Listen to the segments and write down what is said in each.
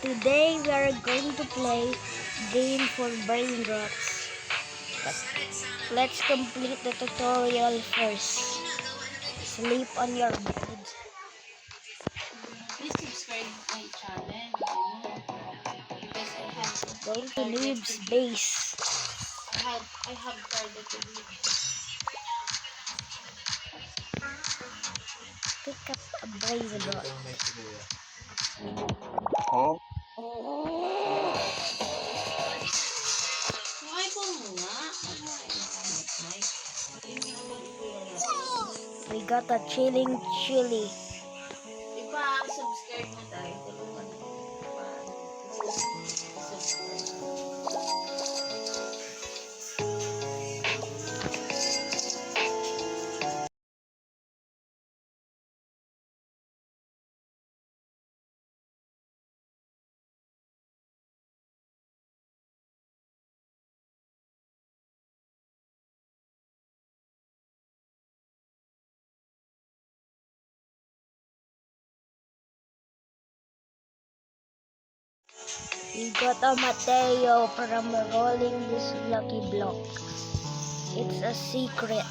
Today we are going to play game for brain rots. But let's complete the tutorial first. Sleep on your bed. Please subscribe my channel. Because I have Go to Libs base. I have started to do. Pick up a brain rot. Ay, po nga. We got a chilling chili. Ipa-subscribe mo tayo. Tulungan mo. We got a Mateo from rolling this lucky block. It's a secret.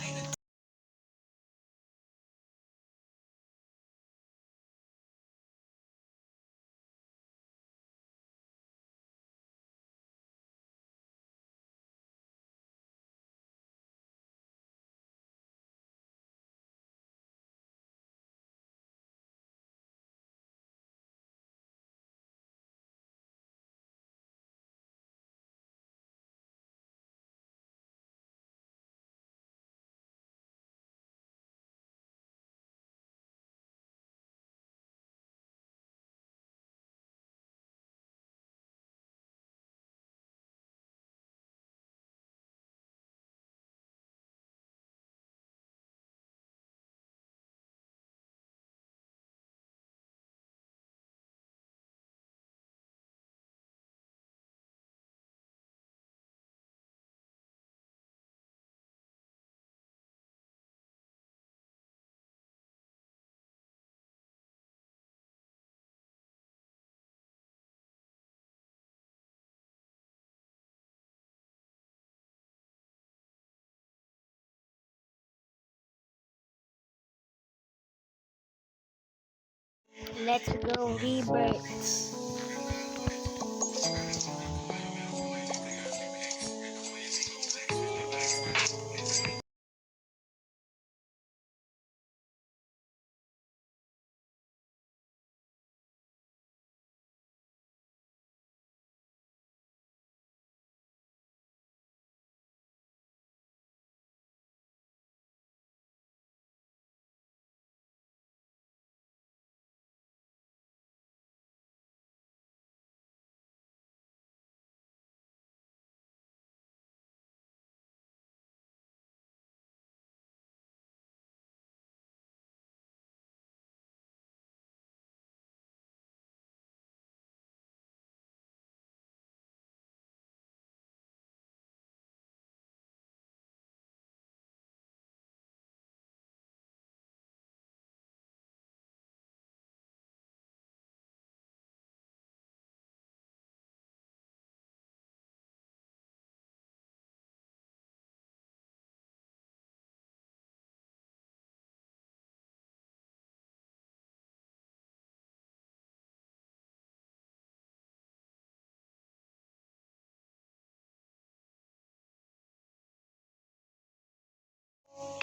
Let's go, rebirths.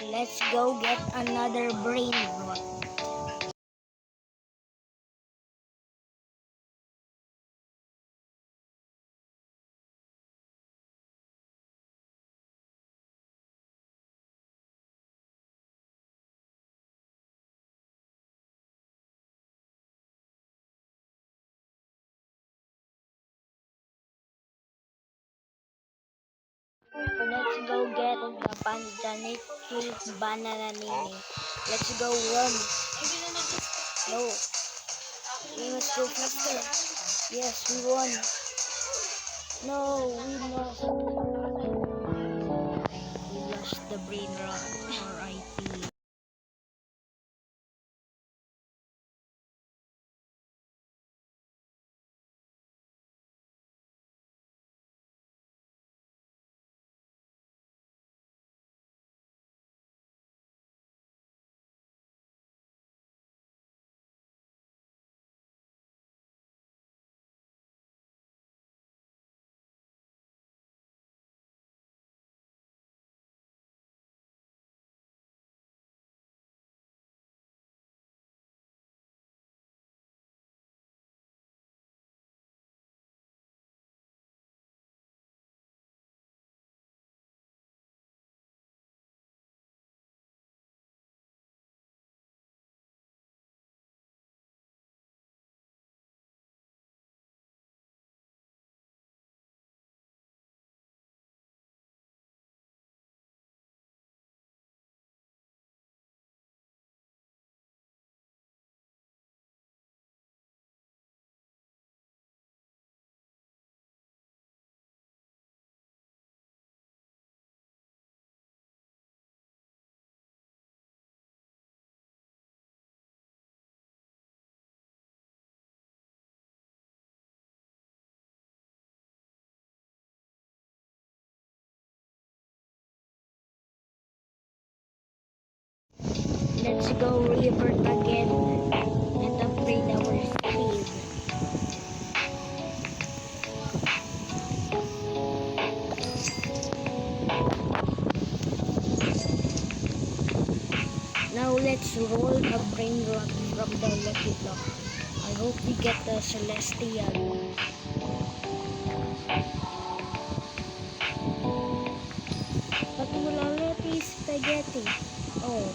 Let's go get another brain rot. Let's go get the Panjanichi banana nini. Let's go run. No. We must go faster. Yes, we won. No, we lost. We lost the brain rot. R.I.P. Let's go revert again and upgrade our speed. Now let's roll a brain rot from the lucky block. I hope we get the celestial. But wala lucky spaghetti. Oh,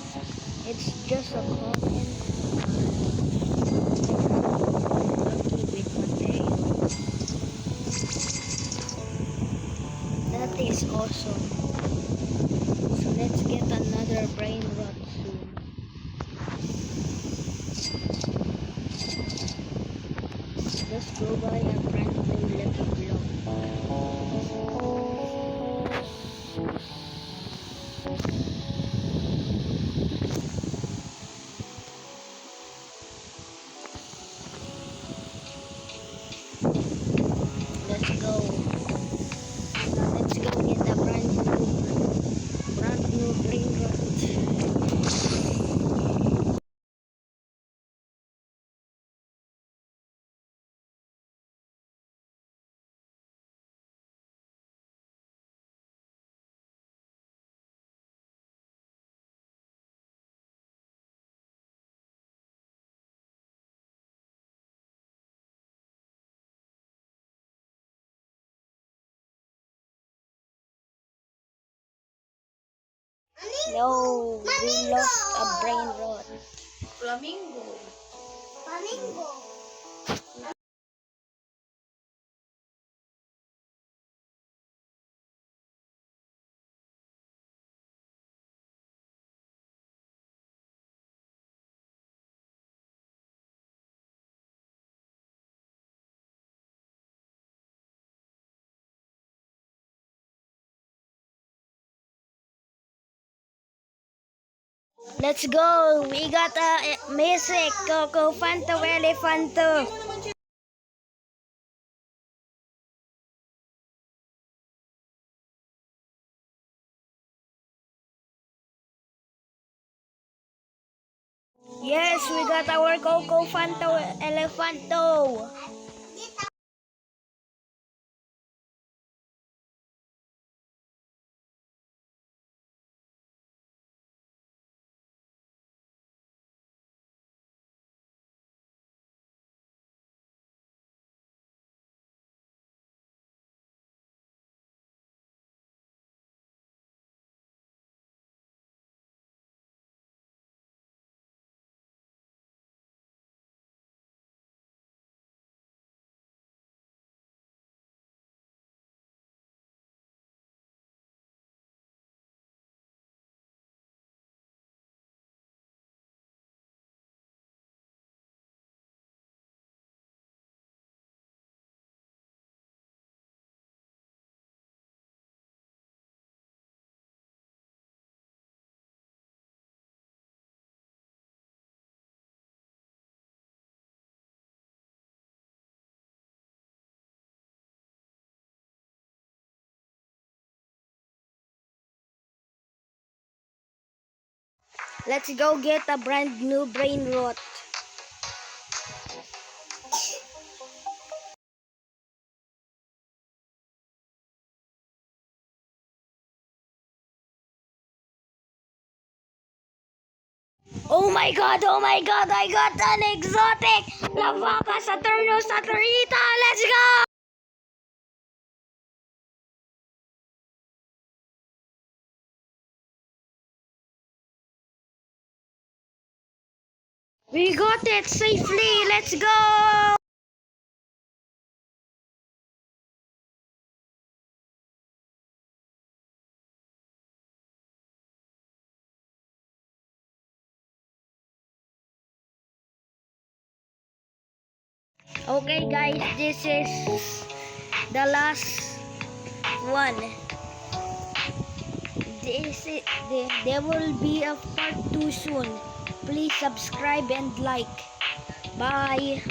it's just a common lucky with Mateo. That is awesome. So let's get another brain rot soon. Let's go buy a brand new lucky block. Let's go. Let's go get a brand new brain rot. No, we lost a brain rot. Flamingo. Let's go. We got a Mystic Coco Fanto Elefanto. Yes, we got our Coco Fanto Elefanto. Let's go get a brand new brain rot. Oh my god, I got an exotic Lavaca Saturno Saturita. Let's go! We got it safely. Let's go! Okay guys, this is the last one. There will be a part 2 soon. Please subscribe and like. Bye.